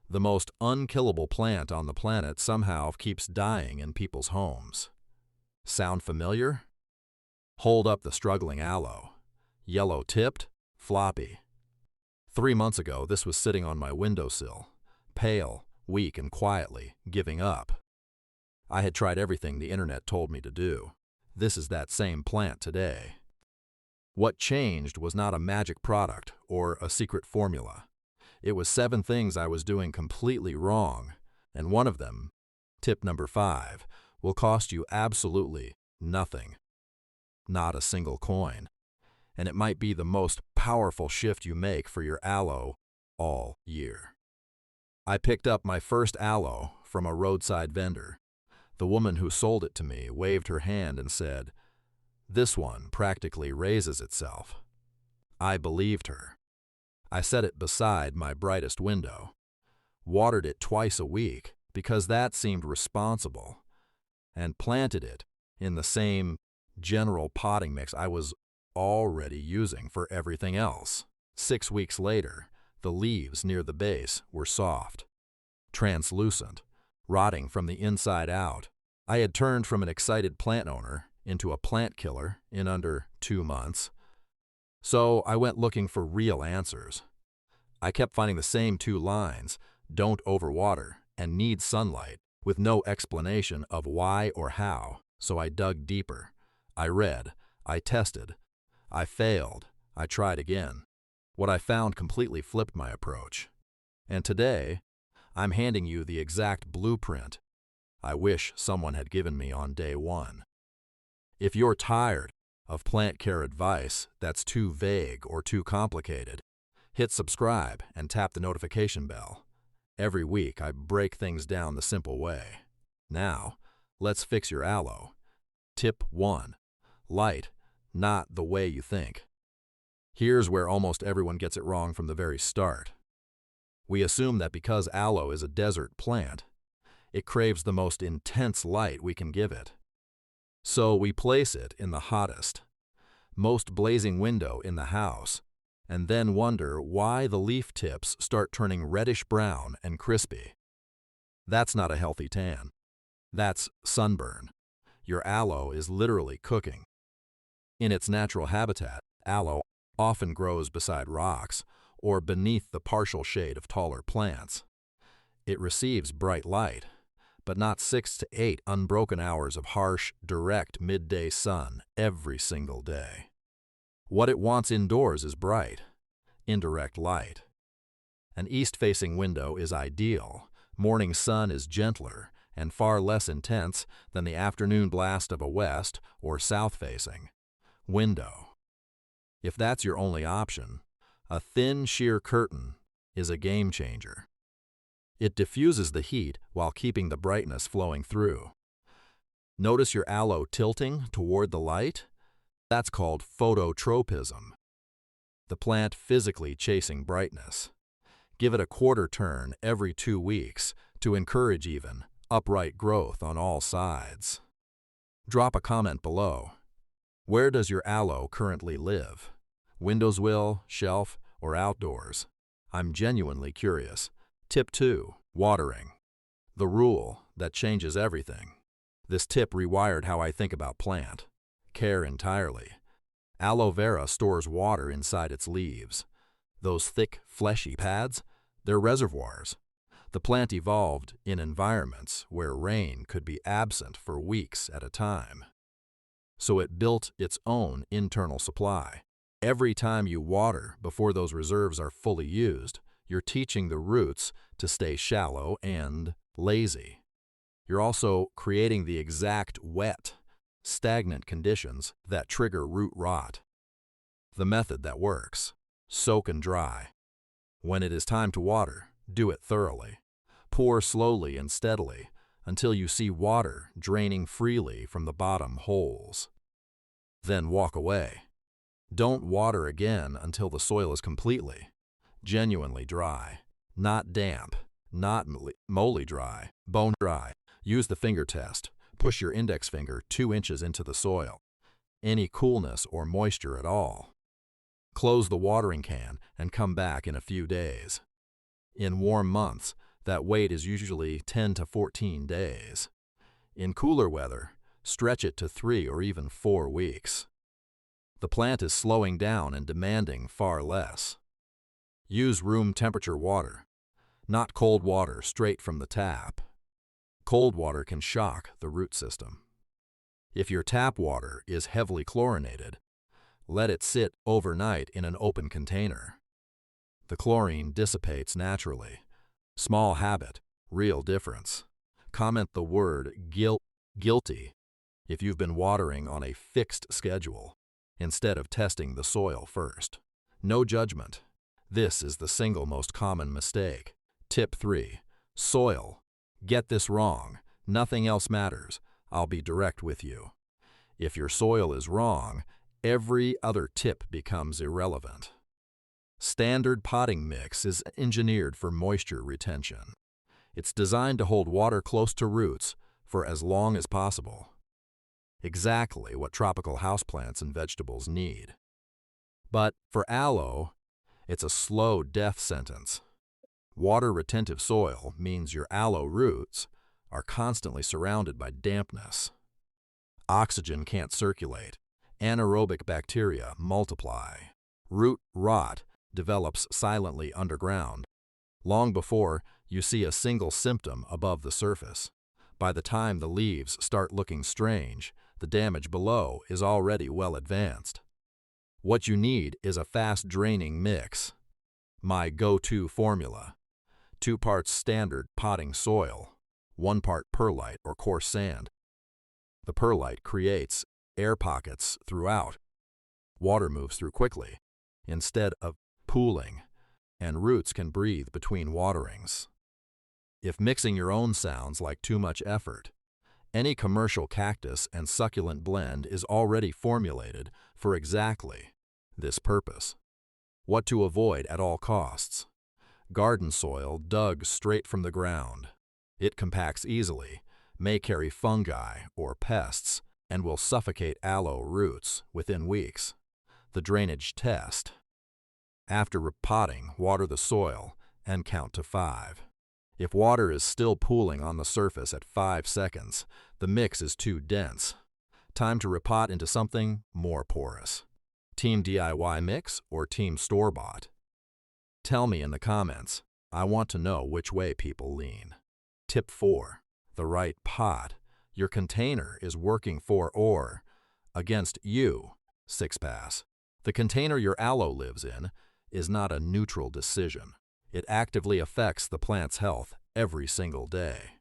The most unkillable plant on the planet somehow keeps dying in people's homes. Sound familiar? Hold up the struggling aloe. Yellow-tipped, floppy. 3 months ago, this was sitting on my windowsill, pale, weak, and quietly giving up. I had tried everything the internet told me to do. This is that same plant today. What changed was not a magic product or a secret formula. It was 7 things I was doing completely wrong, and one of them, tip number 5, will cost you absolutely nothing. Not a single coin. And it might be the most powerful shift you make for your aloe all year. I picked up my first aloe from a roadside vendor. The woman who sold it to me waved her hand and said, "This one practically raises itself." I believed her. I set it beside my brightest window, watered it twice a week because that seemed responsible, and planted it in the same general potting mix I was already using for everything else. 6 weeks later, the leaves near the base were soft, translucent, rotting from the inside out. I had turned from an excited plant owner into a plant killer in under 2 months. So I went looking for real answers. I kept finding the same 2 lines, "Don't overwater" and "Need sunlight," with no explanation of why or how. So I dug deeper. I read. I tested. I failed. I tried again. What I found completely flipped my approach. And today, I'm handing you the exact blueprint I wish someone had given me on day 1. If you're tired of plant care advice that's too vague or too complicated, hit subscribe and tap the notification bell. Every week, I break things down the simple way. Now, let's fix your aloe. Tip 1. Light, not the way you think. Here's where almost everyone gets it wrong from the very start. We assume that because aloe is a desert plant, it craves the most intense light we can give it. So we place it in the hottest, most blazing window in the house, and then wonder why the leaf tips start turning reddish-brown and crispy. That's not a healthy tan. That's sunburn. Your aloe is literally cooking. In its natural habitat, aloe often grows beside rocks or beneath the partial shade of taller plants. It receives bright light, but not 6 to 8 unbroken hours of harsh, direct midday sun every single day. What it wants indoors is bright, indirect light. An east-facing window is ideal. Morning sun is gentler and far less intense than the afternoon blast of a west or south-facing window. If that's your only option, a thin, sheer curtain is a game changer. It diffuses the heat while keeping the brightness flowing through. Notice your aloe tilting toward the light? That's called phototropism. The plant physically chasing brightness. Give it a quarter turn every 2 weeks to encourage even, upright growth on all sides. Drop a comment below. Where does your aloe currently live? Windowsill, shelf, or outdoors? I'm genuinely curious. Tip 2. Watering. The rule that changes everything. This tip rewired how I think about plant care entirely. Aloe vera stores water inside its leaves. Those thick, fleshy pads, they're reservoirs. The plant evolved in environments where rain could be absent for weeks at a time. So it built its own internal supply. Every time you water before those reserves are fully used, you're teaching the roots to stay shallow and lazy. You're also creating the exact wet, stagnant conditions that trigger root rot. The method that works: soak and dry. When it is time to water, do it thoroughly. Pour slowly and steadily until you see water draining freely from the bottom holes. Then walk away. Don't water again until the soil is completely, genuinely dry. Not damp, not moldy dry, bone dry. Use the finger test. Push your index finger 2 inches into the soil. Any coolness or moisture at all. Close the watering can and come back in a few days. In warm months, That wait is usually 10 to 14 days. In cooler weather, stretch it to 3 or even 4 weeks. The plant is slowing down and demanding far less. Use room temperature water, not cold water straight from the tap. Cold water can shock the root system. If your tap water is heavily chlorinated, let it sit overnight in an open container. The chlorine dissipates naturally. Small habit, real difference. Comment the word guilty if you've been watering on a fixed schedule instead of testing the soil first. No judgment. This is the single most common mistake. Tip 3. Soil. Get this wrong. Nothing else matters. I'll be direct with you. If your soil is wrong, every other tip becomes irrelevant. Standard potting mix is engineered for moisture retention. It's designed to hold water close to roots for as long as possible. Exactly what tropical houseplants and vegetables need. But for aloe, it's a slow death sentence. Water-retentive soil means your aloe roots are constantly surrounded by dampness. Oxygen can't circulate. Anaerobic bacteria multiply. Root rot develops silently underground, long before you see a single symptom above the surface. By the time the leaves start looking strange, the damage below is already well advanced. What you need is a fast-draining mix. My go-to formula: 2 parts standard potting soil, 1 part perlite or coarse sand. The perlite creates air pockets throughout. Water moves through quickly, instead of pooling, and roots can breathe between waterings. If mixing your own sounds like too much effort, any commercial cactus and succulent blend is already formulated for exactly this purpose. What to avoid at all costs: garden soil dug straight from the ground. It compacts easily, may carry fungi or pests, and will suffocate aloe roots within weeks. The drainage test: after repotting, water the soil and count to 5. If water is still pooling on the surface at 5 seconds, the mix is too dense. Time to repot into something more porous. Team DIY mix or team store-bought? Tell me in the comments. I want to know which way people lean. Tip 4. The right pot. Your container is working for or against you. 6-pass. The container your aloe lives in is not a neutral decision. It actively affects the plant's health every single day.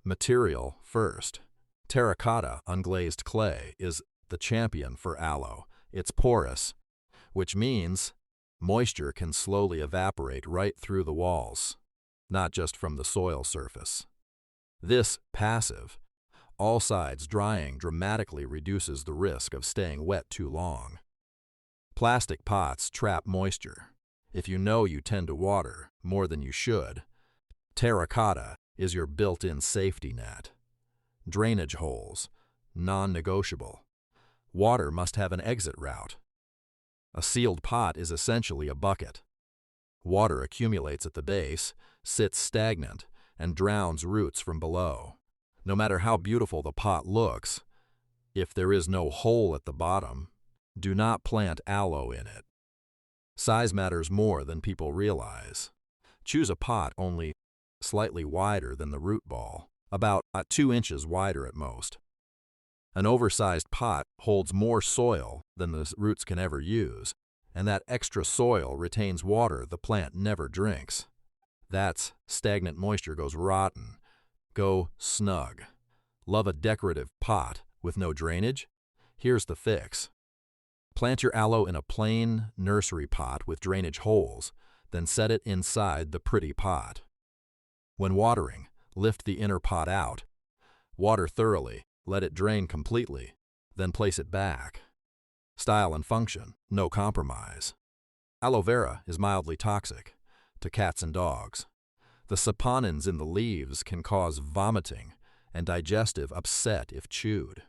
Material first. Terracotta unglazed clay is the champion for aloe. It's porous, which means moisture can slowly evaporate right through the walls, not just from the soil surface. This passive, all sides drying dramatically reduces the risk of staying wet too long. Plastic pots trap moisture. If you know you tend to water more than you should, terracotta is your built-in safety net. Drainage holes, non-negotiable. Water must have an exit route. A sealed pot is essentially a bucket. Water accumulates at the base, sits stagnant, and drowns roots from below. No matter how beautiful the pot looks, if there is no hole at the bottom, do not plant aloe in it. Size matters more than people realize. Choose a pot only slightly wider than the root ball, about 2 inches wider at most. An oversized pot holds more soil than the roots can ever use, and that extra soil retains water the plant never drinks. That's stagnant moisture goes rotten. Go snug. Love a decorative pot with no drainage? Here's the fix. Plant your aloe in a plain nursery pot with drainage holes, then set it inside the pretty pot. When watering, lift the inner pot out. Water thoroughly, let it drain completely, then place it back. Style and function, no compromise. Aloe vera is mildly toxic to cats and dogs. The saponins in the leaves can cause vomiting and digestive upset if chewed.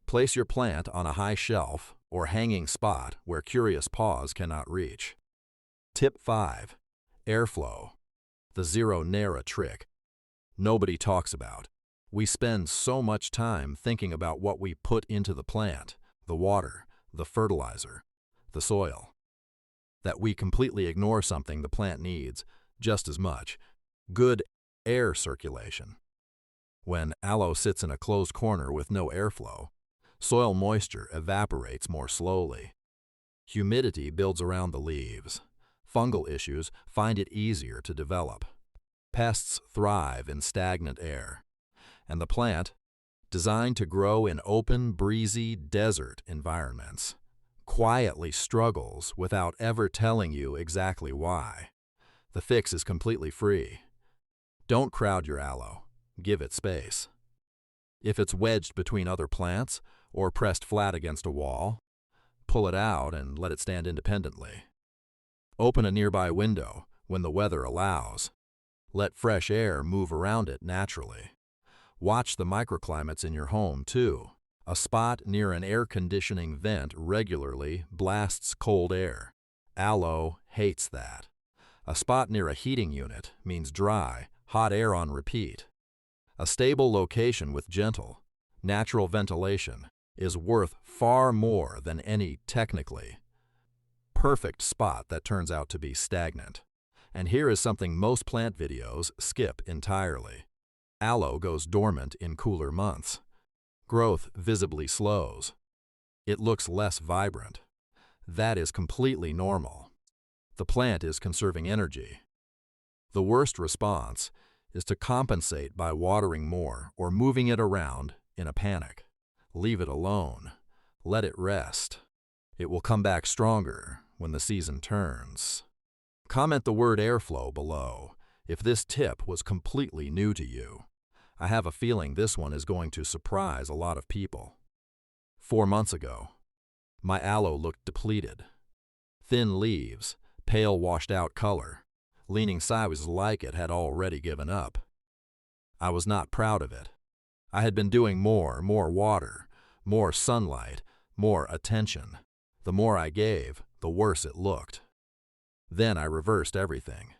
Place your plant on a high shelf or hanging spot where curious paws cannot reach. Tip 5. Airflow. The zero nera trick nobody talks about. We spend so much time thinking about what we put into the plant, the water, the fertilizer, the soil, that we completely ignore something the plant needs just as much: good air circulation. When aloe sits in a closed corner with no airflow, soil moisture evaporates more slowly. Humidity builds around the leaves. Fungal issues find it easier to develop. Pests thrive in stagnant air. And the plant, designed to grow in open, breezy, desert environments, quietly struggles without ever telling you exactly why. The fix is completely free. Don't crowd your aloe. Give it space. If it's wedged between other plants or pressed flat against a wall, pull it out and let it stand independently. Open a nearby window when the weather allows. Let fresh air move around it naturally. Watch the microclimates in your home, too. A spot near an air conditioning vent regularly blasts cold air. Aloe hates that. A spot near a heating unit means dry, hot air on repeat. A stable location with gentle, natural ventilation is worth far more than any technically perfect spot that turns out to be stagnant. And here is something most plant videos skip entirely. Aloe goes dormant in cooler months. Growth visibly slows. It looks less vibrant. That is completely normal. The plant is conserving energy. The worst response is to compensate by watering more or moving it around in a panic. Leave it alone. Let it rest. It will come back stronger when the season turns. Comment the word airflow below if this tip was completely new to you. I have a feeling this one is going to surprise a lot of people. 4 months ago, my aloe looked depleted. Thin leaves, pale washed-out color, leaning sideways like it had already given up. I was not proud of it. I had been doing more water, more sunlight, more attention. The more I gave, the worse it looked. Then I reversed everything,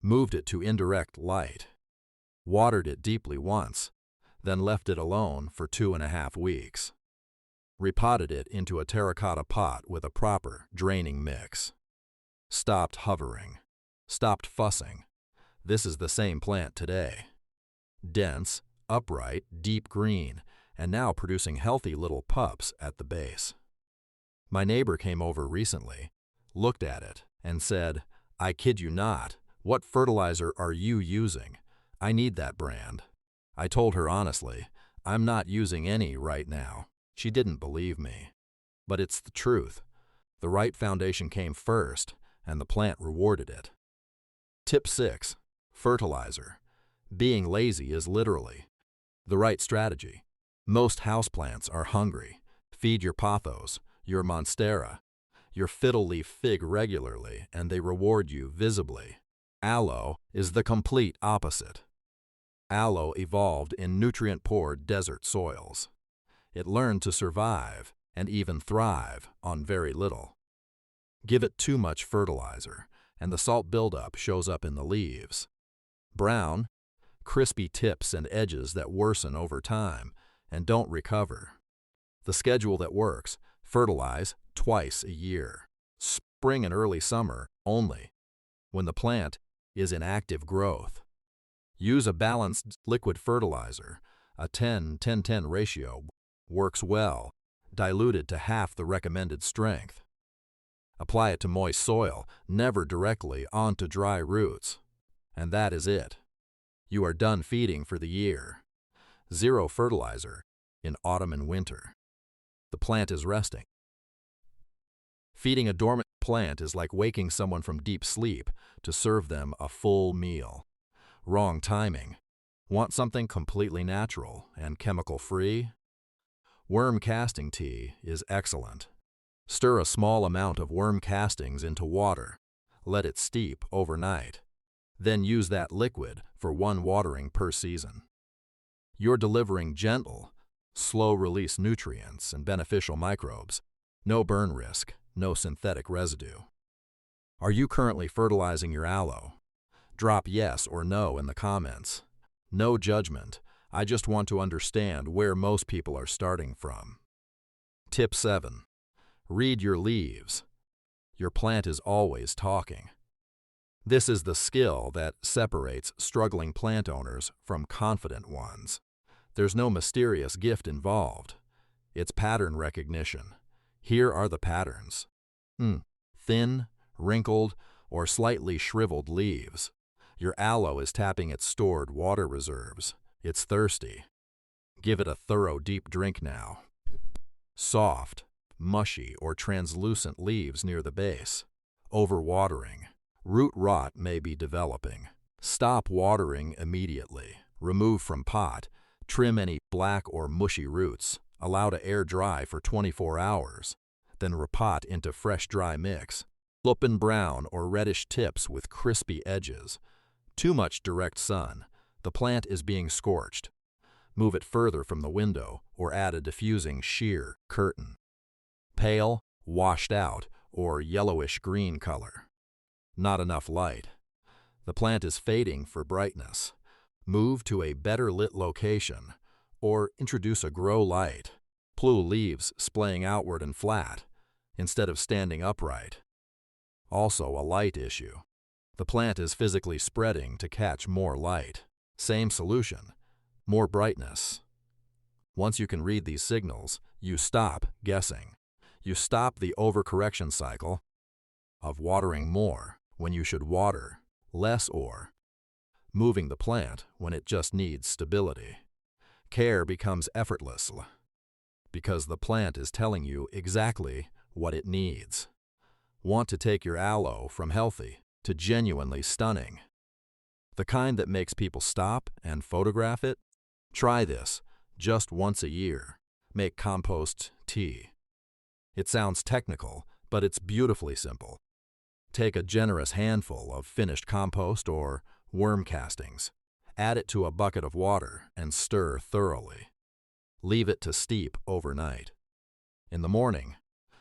moved it to indirect light, watered it deeply once, then left it alone for 2.5 weeks. Repotted it into a terracotta pot with a proper draining mix. Stopped hovering. Stopped fussing. This is the same plant today. Dense, upright, deep green, and now producing healthy little pups at the base. My neighbor came over recently, looked at it, and said, "I kid you not, what fertilizer are you using? I need that brand." I told her honestly, I'm not using any right now. She didn't believe me. But it's the truth. The right foundation came first, and the plant rewarded it. Tip 6. Fertilizer. Being lazy is literally the right strategy. Most houseplants are hungry. Feed your pothos, your monstera, your fiddle leaf fig regularly, and they reward you visibly. Aloe is the complete opposite. Aloe evolved in nutrient-poor desert soils. It learned to survive and even thrive on very little. Give it too much fertilizer, and the salt buildup shows up in the leaves. Brown, crispy tips and edges that worsen over time and don't recover. The schedule that works: fertilize twice a year. Spring and early summer only, when the plant is in active growth. Use a balanced liquid fertilizer. A 10-10-10 ratio works well, diluted to half the recommended strength. Apply it to moist soil, never directly onto dry roots. And that is it. You are done feeding for the year. Zero fertilizer in autumn and winter. The plant is resting. Feeding a dormant plant is like waking someone from deep sleep to serve them a full meal. Wrong timing. Want something completely natural and chemical-free? Worm casting tea is excellent. Stir a small amount of worm castings into water. Let it steep overnight. Then use that liquid for 1 watering per season. You're delivering gentle, slow-release nutrients and beneficial microbes. No burn risk, no synthetic residue. Are you currently fertilizing your aloe? Drop yes or no in the comments. No judgment. I just want to understand where most people are starting from. Tip 7. Read your leaves. Your plant is always talking. This is the skill that separates struggling plant owners from confident ones. There's no mysterious gift involved. It's pattern recognition. Here are the patterns. Thin, wrinkled, or slightly shriveled leaves. Your aloe is tapping its stored water reserves. It's thirsty. Give it a thorough deep drink now. Soft, mushy, or translucent leaves near the base. Overwatering. Root rot may be developing. Stop watering immediately. Remove from pot. Trim any black or mushy roots. Allow to air dry for 24 hours. Then repot into fresh dry mix. Open brown or reddish tips with crispy edges. Too much direct sun. The plant is being scorched. Move it further from the window or add a diffusing sheer curtain. Pale, washed out, or yellowish green color. Not enough light. The plant is fading for brightness. Move to a better lit location or introduce a grow light. Blue leaves splaying outward and flat instead of standing upright. Also a light issue. The plant is physically spreading to catch more light. Same solution, more brightness. Once you can read these signals, you stop guessing. You stop the overcorrection cycle of watering more when you should water less or moving the plant when it just needs stability. Care becomes effortless because the plant is telling you exactly what it needs. Want to take your aloe from healthy to genuinely stunning? The kind that makes people stop and photograph it? Try this just once a year. Make compost tea. It sounds technical, but it's beautifully simple. Take a generous handful of finished compost or worm castings. Add it to a bucket of water and stir thoroughly. Leave it to steep overnight. In the morning,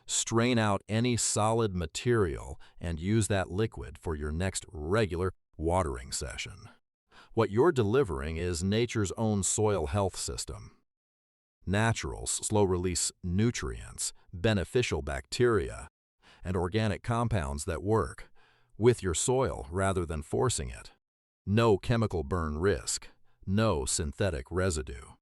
strain out any solid material and use that liquid for your next regular watering session. What you're delivering is nature's own soil health system. Natural, slow-release nutrients, beneficial bacteria, and organic compounds that work with your soil rather than forcing it. No chemical burn risk, no synthetic residue.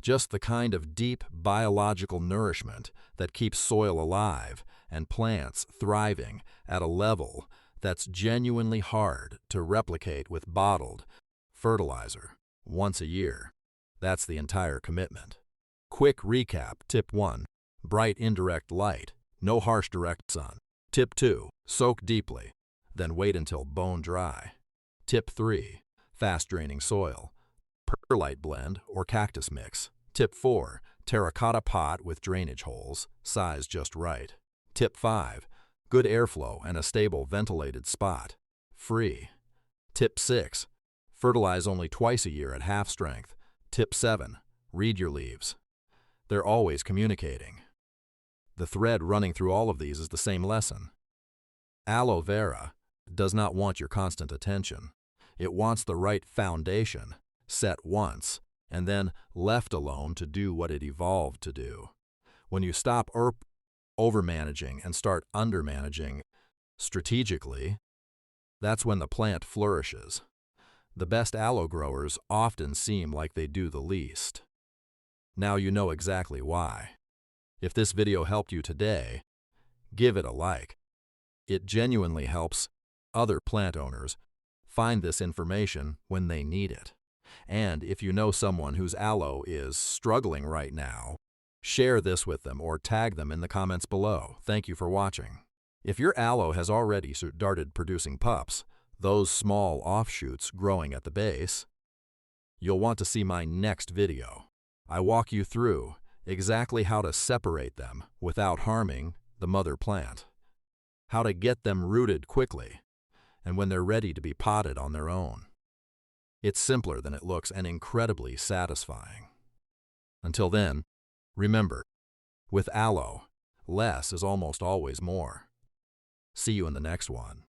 Just the kind of deep biological nourishment that keeps soil alive and plants thriving at a level that's genuinely hard to replicate with bottled fertilizer once a year. That's the entire commitment. Quick recap. Tip 1. Bright indirect light. No harsh direct sun. Tip 2. Soak deeply, then wait until bone dry. Tip 3. Fast draining soil. Perlite blend or cactus mix. Tip 4. Terracotta pot with drainage holes, size just right. Tip 5. Good airflow and a stable ventilated spot. Free. Tip 6. Fertilize only twice a year at half strength. Tip 7. Read your leaves. They're always communicating. The thread running through all of these is the same lesson. Aloe Vera does not want your constant attention. It wants the right foundation, set once, and then left alone to do what it evolved to do. When you stop overmanaging and start undermanaging strategically, that's when the plant flourishes. The best aloe growers often seem like they do the least. Now you know exactly why. If this video helped you today, give it a like. It genuinely helps other plant owners find this information when they need it. And if you know someone whose aloe is struggling right now, share this with them or tag them in the comments below. Thank you for watching. If your aloe has already started producing pups, those small offshoots growing at the base, you'll want to see my next video. I walk you through exactly how to separate them without harming the mother plant, how to get them rooted quickly, and when they're ready to be potted on their own. It's simpler than it looks and incredibly satisfying. Until then, remember, with aloe, less is almost always more. See you in the next one.